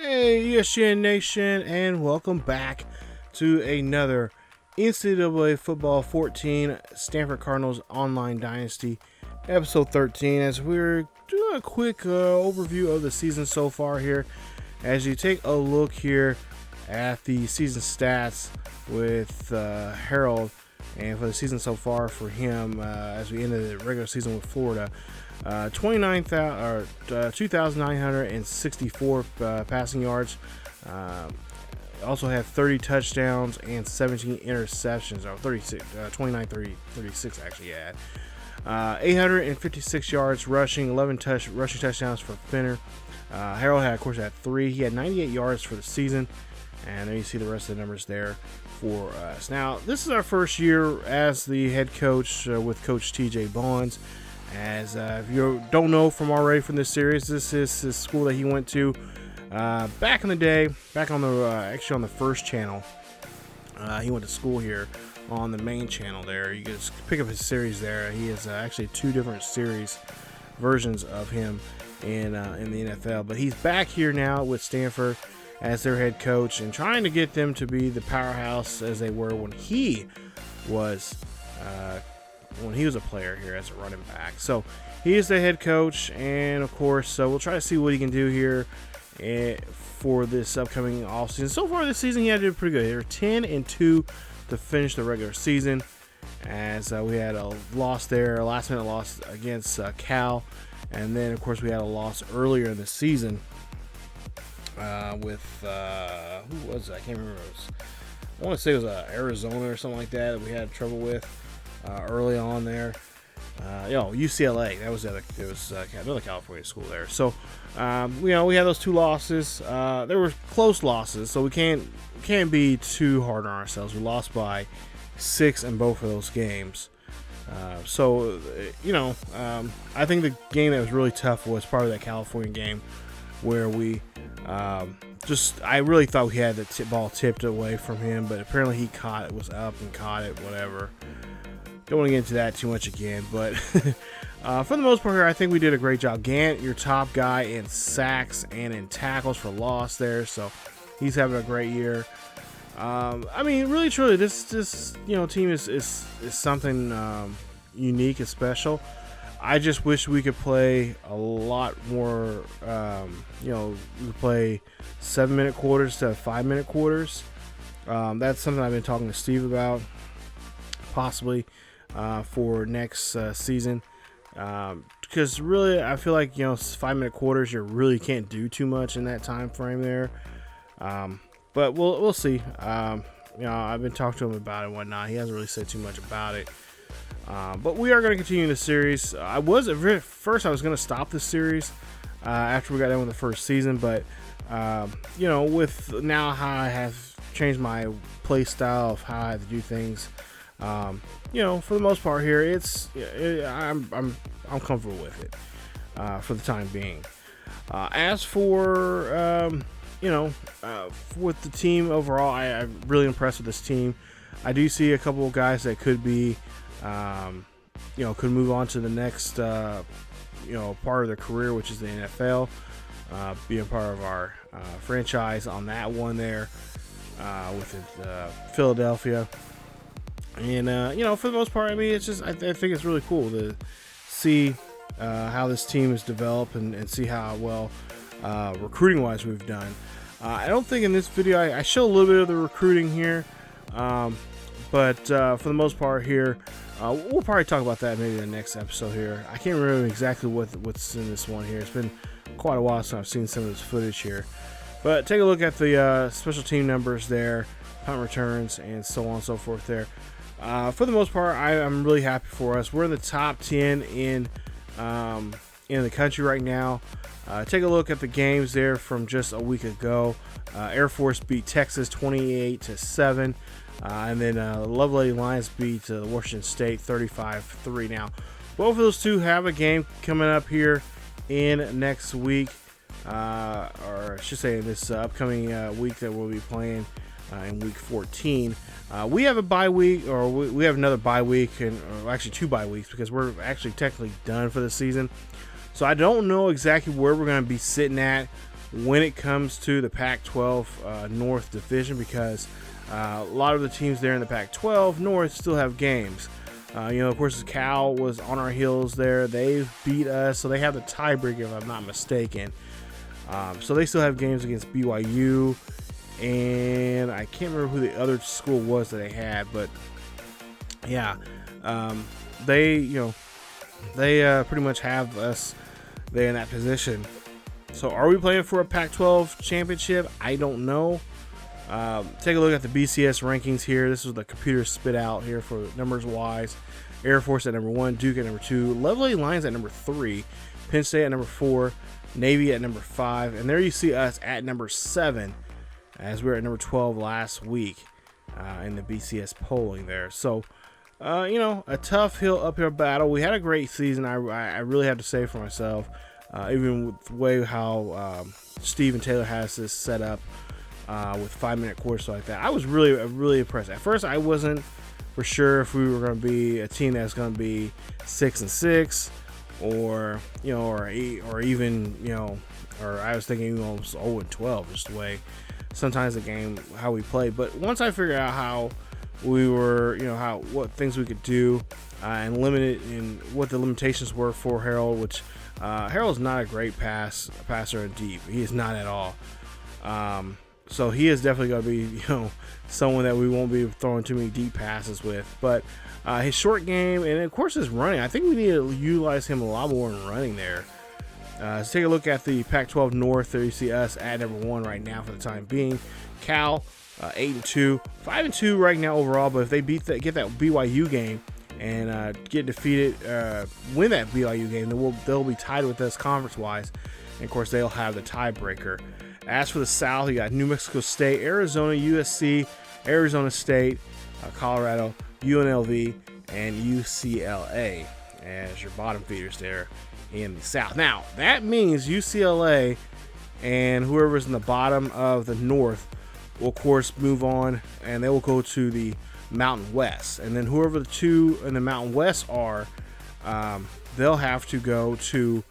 Hey, ESGN Nation, and welcome back to another NCAA Football 14 Stanford Cardinals Online Dynasty, episode 13, as we're doing a quick overview of the season so far here. As you take a look here at the season stats with Harold, and for the season so far for him, as we ended the regular season with Florida, 2,964 passing yards. Also had 30 touchdowns and 17 interceptions, or 36, 36 actually had. 856 yards rushing, 11 rushing touchdowns for Finner. Harold had, of course, had 3. He had 98 yards for the season, and there you see the rest of the numbers there for us. Now, this is our first year as the head coach with Coach TJ Bonds. As if you don't know from this series, this is his school that he went to back in the day, back on the actually on the first channel. He went to school here on the main channel there. You can just pick up his series there. He has actually 2 different series versions of him in the NFL, but he's back here now with Stanford as their head coach and trying to get them to be the powerhouse as they were when he was a player here as a running back. So he is the head coach, and of course, we'll try to see what he can do here for this upcoming offseason. So far this season, he had to do pretty good. They were 10-2 to finish the regular season, as we had a loss there, a last-minute loss against Cal, and then of course we had a loss earlier in the season with who was it? I can't remember. I want to say it was Arizona or something like that we had trouble with early on there. UCLA. That was the other. It was another California school there. So, we had those 2 losses. They were close losses, so we can't be too hard on ourselves. We lost by 6 in both of those games. I think the game that was really tough was probably that California game where we I really thought we had the ball tipped away from him, but apparently he caught it, was up and caught it, whatever. Don't want to get into that too much again, but for the most part here, I think we did a great job. Gant, your top guy in sacks and in tackles for loss there, so he's having a great year. Really, truly, this team is something unique and special. I just wish we could play a lot more. We could play 7-minute quarters instead of 5-minute quarters. That's something I've been talking to Steve about, possibly. For next season, because really I feel like 5-minute quarters you really can't do too much in that time frame there, but we'll see. I've been talking to him about it and whatnot. He hasn't really said too much about it, but we are going to continue the series. I was going to stop the series after we got done with the first season, but with now how I have changed my play style of how I have to do things, for the most part here, I'm comfortable with it for the time being. As for with the team overall, I'm really impressed with this team. I do see a couple of guys that could be, could move on to the next, part of their career, which is the NFL, being part of our franchise on that one there with Philadelphia. And, for the most part, it's just, I think it's really cool to see how this team has developed and see how well recruiting-wise we've done. I don't think in this video I show a little bit of the recruiting here, but for the most part here, we'll probably talk about that maybe in the next episode here. I can't remember exactly what's in this one here. It's been quite a while since I've seen some of this footage here. But take a look at the special team numbers there, punt returns, and so on and so forth there. For the most part, I'm really happy for us. We're in the top 10 in the country right now. Take a look at the games there from just a week ago. Air Force beat Texas 28-7, and then Lovelady Lions beat Washington State 35-3. Now, both of those two have a game coming up here in next week, or I should say this upcoming week that we'll be playing in week 14. We have a bye week, or we have another bye week, or actually 2 bye weeks, because we're actually technically done for the season. So I don't know exactly where we're going to be sitting at when it comes to the Pac-12 North division, because a lot of the teams there in the Pac-12 North still have games. Of course, Cal was on our heels there. They beat us, so they have the tiebreaker, if I'm not mistaken. So they still have games against BYU, and I can't remember who the other school was that they had, but yeah, they pretty much have us there in that position. So are we playing for a Pac-12 championship? I don't know. Take a look at the BCS rankings here. This is the computer spit out here for numbers wise. Air Force at number 1, Duke at number 2, Lovely Lions at number 3, Penn State at number 4, Navy at number 5, and there you see us at number 7, as we were at number 12 last week in the BCS polling there. So, a tough uphill battle. We had a great season. I really have to say for myself, even with the way how Steve and Taylor has this set up with 5-minute quarters like that. I was really impressed. At first, I wasn't for sure if we were going to be a team that's going to be 6-6, or I was thinking almost 0-12, just the way sometimes the game how we play. But once I figured out how we were, what things we could do, and limited in what the limitations were for Harold, which Harold's not a great passer in deep. He is not at all. So he is definitely going to be, someone that we won't be throwing too many deep passes with. But his short game, and of course his running, I think we need to utilize him a lot more in running there. Let's take a look at the Pac-12 North. There you see us at number 1 right now for the time being. Cal 8-2, 5-2 right now overall. But if they get that BYU game and get defeated, win that BYU game, then they'll be tied with us conference-wise. And of course, they'll have the tiebreaker. As for the South, you got New Mexico State, Arizona, USC, Arizona State, Colorado, UNLV, and UCLA as your bottom feeders there in the South. Now, that means UCLA and whoever's in the bottom of the North will, of course, move on, and they will go to the Mountain West. And then whoever the two in the Mountain West are, they'll have to go to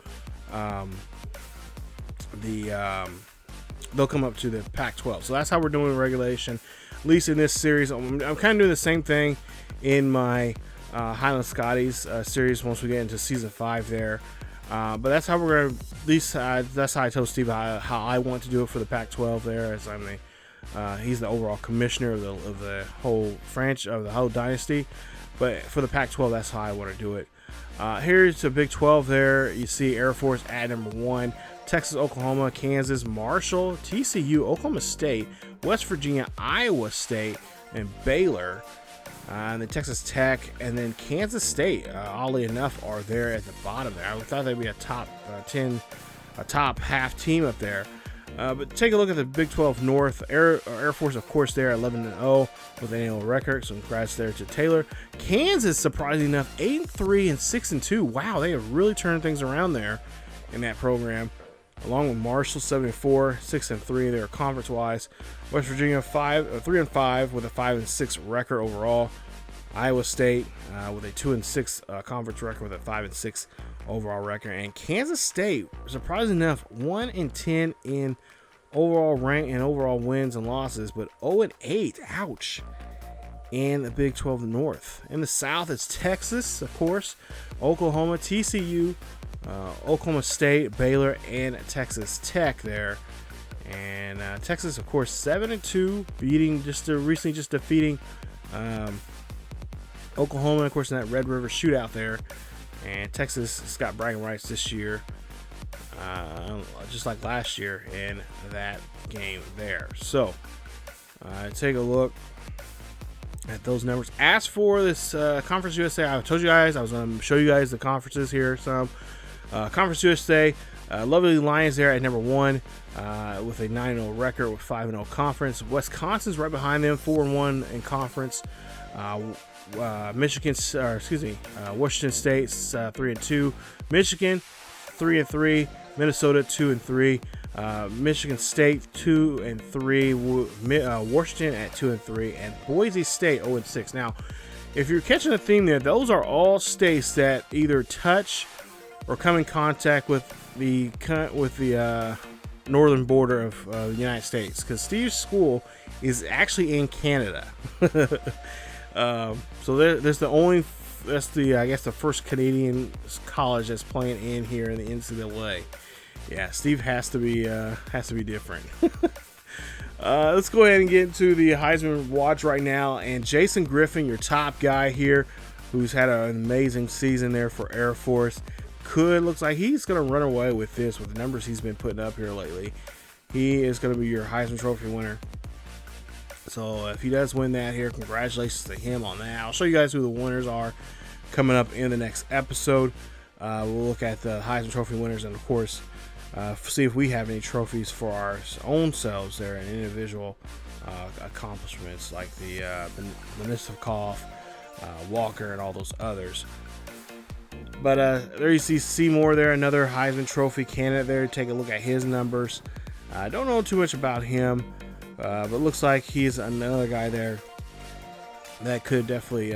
they'll come up to the Pac-12. So that's how we're doing regulation, at least in this series. I'm kind of doing the same thing in my Highland Scotties series once we get into season 5 there. But that's how we're going to, at least that's how I told Steve how I want to do it for the Pac-12 there, as I'm he's the overall commissioner of the whole franchise, of the whole dynasty. But for the Pac-12, that's how I want to do it. Here's the Big 12 there. You see Air Force at number 1, Texas, Oklahoma, Kansas, Marshall, TCU, Oklahoma State, West Virginia, Iowa State, and Baylor. And then Texas Tech, and then Kansas State, oddly enough, are there at the bottom there. I thought they'd be a top 10, a top half team up there. But take a look at the Big 12 North. Air Force, of course, there 11-0 with an annual record. So congrats there to Taylor. Kansas, surprisingly enough, 8-3 and 6-2. Wow, they have really turned things around there in that program. Along with Marshall, 7-4, 6-3. They're conference-wise. West Virginia, 3-5 with a 5-6 record overall. Iowa State with a 2-6 conference record with a 5-6 overall record. And Kansas State, surprisingly enough, 1-10 in overall rank and overall wins and losses, but 0-8. Ouch. In the Big 12 North. In the South, it's Texas, of course, Oklahoma, TCU, Oklahoma State, Baylor, and Texas Tech there. And Texas, of course, 7-2, recently defeating Oklahoma, of course, in that Red River shootout there. And Texas has got bragging rights this year, just like last year in that game there. So, take a look at those numbers. As for this Conference USA, I told you guys I was going to show you guys the conferences here. Some Conference USA, Lovely Lions there at number 1 with a 9-0 record with 5-0 conference. Wisconsin's right behind them, 4-1 in conference. Washington State's 3-2. Michigan 3-3. Minnesota 2-3. Michigan State 2-3. Washington at 2-3, and Boise State 0-6. Now, if you're catching a theme there, those are all states that either touch or come in contact with the northern border of the United States, because Steve's school is actually in Canada. So that's I guess the first Canadian college that's playing in here in the NCAA. Yeah, Steve has to be different. Let's go ahead and get into the Heisman Watch right now. And Jason Griffin, your top guy here, who's had an amazing season there for Air Force, looks like he's going to run away with this with the numbers he's been putting up here lately. He is going to be your Heisman Trophy winner. So if he does win that here, congratulations to him on that. I'll show you guys who the winners are coming up in the next episode. We'll look at the Heisman Trophy winners and, of course, see if we have any trophies for our own selves there and individual accomplishments like the Benistikov, Walker, and all those others. But there you see Seymour there, another Heisman Trophy candidate there. Take a look at his numbers. I don't know too much about him, but looks like he's another guy there that could definitely,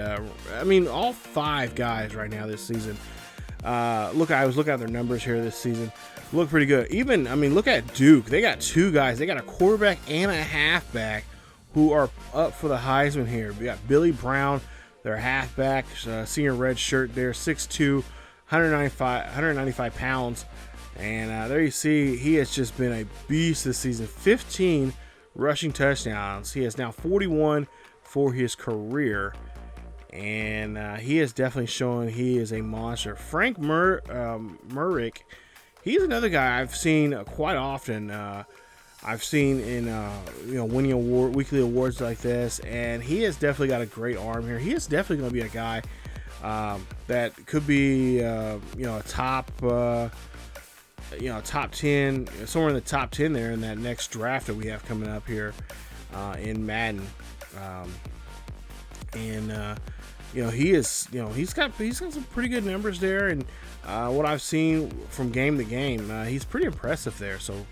all 5 guys right now this season. I was looking at their numbers here this season. Look pretty good. Even, look at Duke. They got 2 guys. They got a quarterback and a halfback who are up for the Heisman here. We got Billy Brown, their halfback, senior red shirt there, 6'2", 195 pounds. And there you see, he has just been a beast this season. 15 rushing touchdowns. He has now 41 for his career. And he is definitely showing he is a monster. Frank Murick, he's another guy I've seen quite often. I've seen in winning weekly awards like this, and he has definitely got a great arm here. He is definitely going to be a guy that could be a top top 10, somewhere in the top 10 there in that next draft that we have coming up here in Madden. He's got some pretty good numbers there, and what I've seen from game to game, he's pretty impressive there. So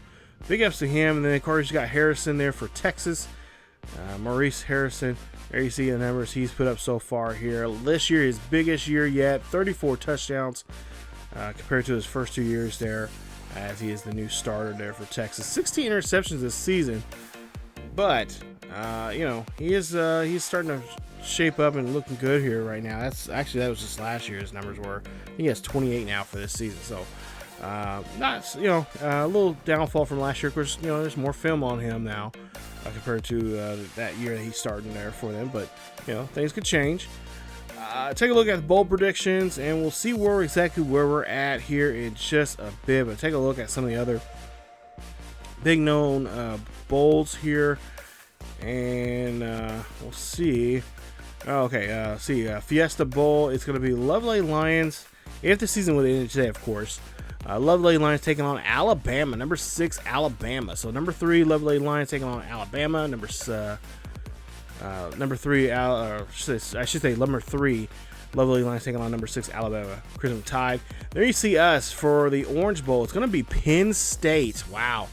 big ups to him. And then of course you got Harrison there for Texas, Maurice Harrison. There you see the numbers he's put up so far here. This year, his biggest year yet, 34 touchdowns compared to his first 2 years there, as he is the new starter there for Texas. 16 interceptions this season, but he's starting to shape up and looking good here right now. That was just last year. His numbers were. He has 28 now for this season. So not a little downfall from last year. Of course, there's more film on him now compared to that year that he started there for them. But things could change. Take a look at the bowl predictions, and we'll see exactly where we're at here in just a bit. But take a look at some of the other big known bowls here, and we'll see. Fiesta Bowl. It's going to be Loveland Lions. If the season would end today, of course. Loveland Lions taking on Alabama, number 6 Alabama. So number 3 Loveland Lions taking on Alabama. Number 3 Loveland Lions taking on number 6 Alabama Crimson Tide. There you see us for the Orange Bowl. It's going to be Penn State. Wow,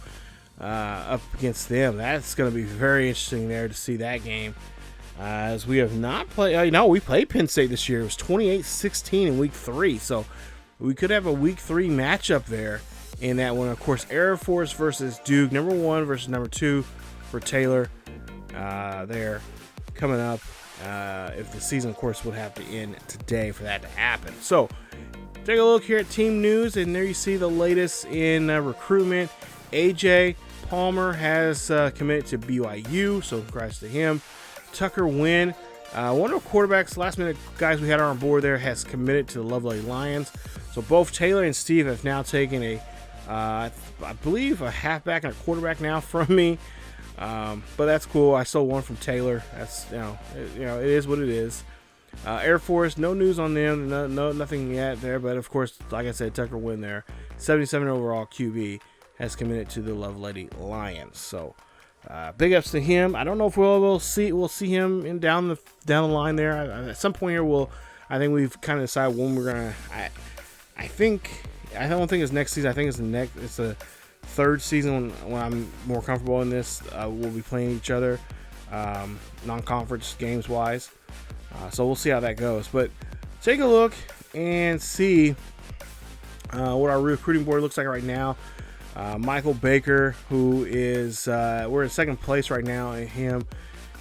up against them. That's going to be very interesting there to see that game. As we have not played, we played Penn State this year. It was 28-16 in week 3. So we could have a week 3 matchup there in that one. Of course, Air Force versus Duke, number 1 versus number 2 for Taylor there coming up. If the season, of course, would have to end today for that to happen. So take a look here at team news, and there you see the latest in recruitment. AJ Palmer has committed to BYU, so congrats to him. Tucker Wynn, one of the quarterbacks, last minute guys we had on board there, has committed to the Lovely Lions. So both Taylor and Steve have now taken I believe a halfback and a quarterback now from me. But that's cool. I stole one from Taylor. That's it is what it is. Air Force, no news on them. No, nothing yet there. But of course, like I said, Tucker Wynn there, 77 overall QB, has committed to the Lovelady Lions. So big ups to him. I don't know if we'll see him down the line there. At some point here, I think we've kind of decided when we're gonna. I don't think it's next season. I think it's the third season when I'm more comfortable in this. We'll be playing each other non-conference games wise. So we'll see how that goes. But take a look and see what our recruiting board looks like right now. Michael Baker, who is we're in second place right now in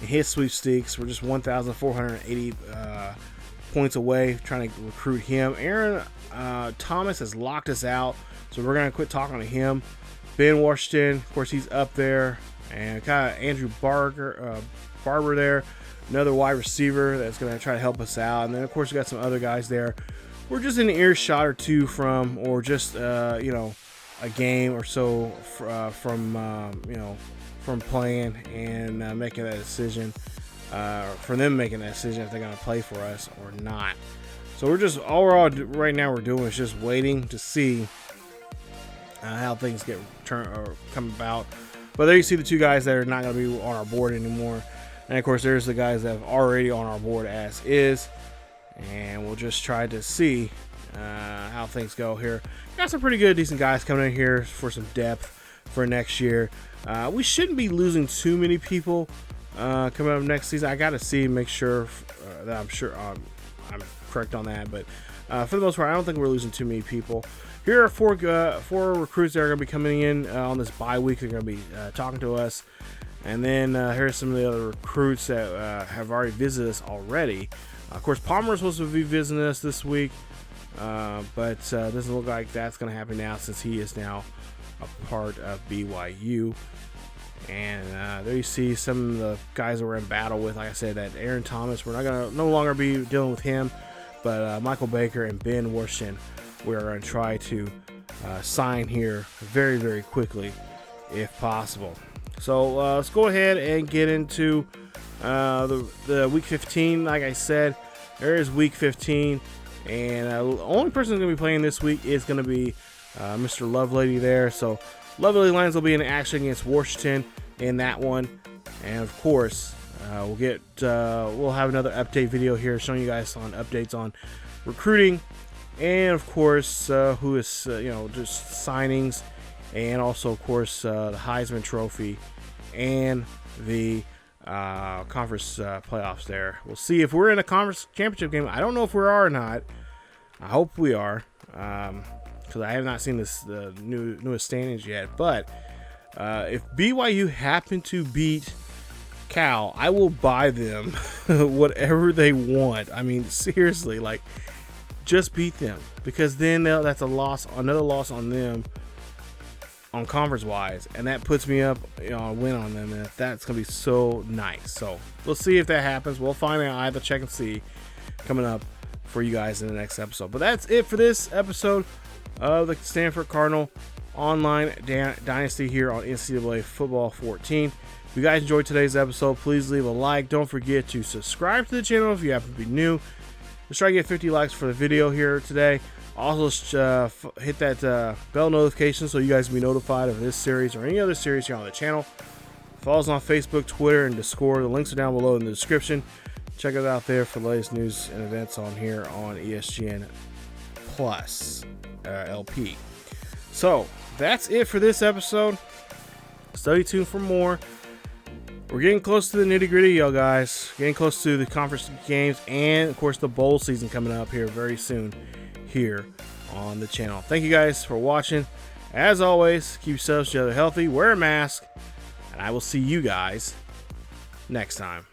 his sweepstakes. We're just 1,480 points away trying to recruit him. Aaron Thomas has locked us out, so we're going to quit talking to him. Ben Washington, of course, he's up there. And kind of Andrew Barber there, another wide receiver that's going to try to help us out. And then, of course, we got some other guys there. We're just in an earshot or two from, or just, you know, a game or so from playing and making that decision, for them making that decision if they're going to play for us or not. So we're just, all right now we're doing is just waiting to see how things come about. But there you see the two guys that are not going to be on our board anymore. And of course, there's the guys that have already on our board as is. And we'll just try to see how things go here. Got some pretty good, decent guys coming in here for some depth for next year. We shouldn't be losing too many people coming up next season. I got to see, make sure that I'm correct on that. But for the most part, I don't think we're losing too many people. Here are four recruits that are going to be coming in on this bye week. They're going to be talking to us. And then here's some of the other recruits that have already visited us already. Of course, Palmer is supposed to be visiting us this week. But doesn't look like that's going to happen now since he is now a part of BYU. And there you see some of the guys that we're in battle with. Like I said, that Aaron Thomas, we're not going to no longer be dealing with him. But Michael Baker and Ben Washington, we're going to try to sign here very, very quickly if possible. So let's go ahead and get into the week 15. Like I said, there is week 15. And the only person who's going to be playing this week is going to be Mr. Lovelady there. So Lovelady Lions will be in action against Washington in that one. And of course, we'll have another update video here showing you guys on updates on recruiting. And of course, who is, just signings. And also, of course, the Heisman Trophy and the conference playoffs there. We'll see if we're in a conference championship game. I don't know if we are or not. I hope we are, because I have not seen the newest standings yet. But if BYU happen to beat Cal, I will buy them whatever they want. I mean, seriously, like, just beat them, because then that's another loss on them on conference wise, and that puts me up a win on them, and that's gonna be so nice. So we'll see if that happens. We'll find out. I have to check and see coming up for you guys in the next episode. But that's it for this episode of the Stanford Cardinal online dynasty here on NCAA Football 14. If you guys enjoyed today's episode, please leave a like. Don't forget to subscribe to the channel if you happen to be new. Let's try to get 50 likes for the video here today. Also, hit that bell notification so you guys can be notified of this series or any other series here on the channel. Follow us on Facebook, Twitter, and Discord. The links are down below in the description. Check us out there for the latest news and events on here on ESGN Plus LP. So, that's it for this episode. Stay tuned for more. We're getting close to the nitty-gritty, y'all guys. Getting close to the conference games and, of course, the bowl season coming up here very soon here on the channel. Thank you guys for watching. As always, keep yourselves healthy, wear a mask, and I will see you guys next time.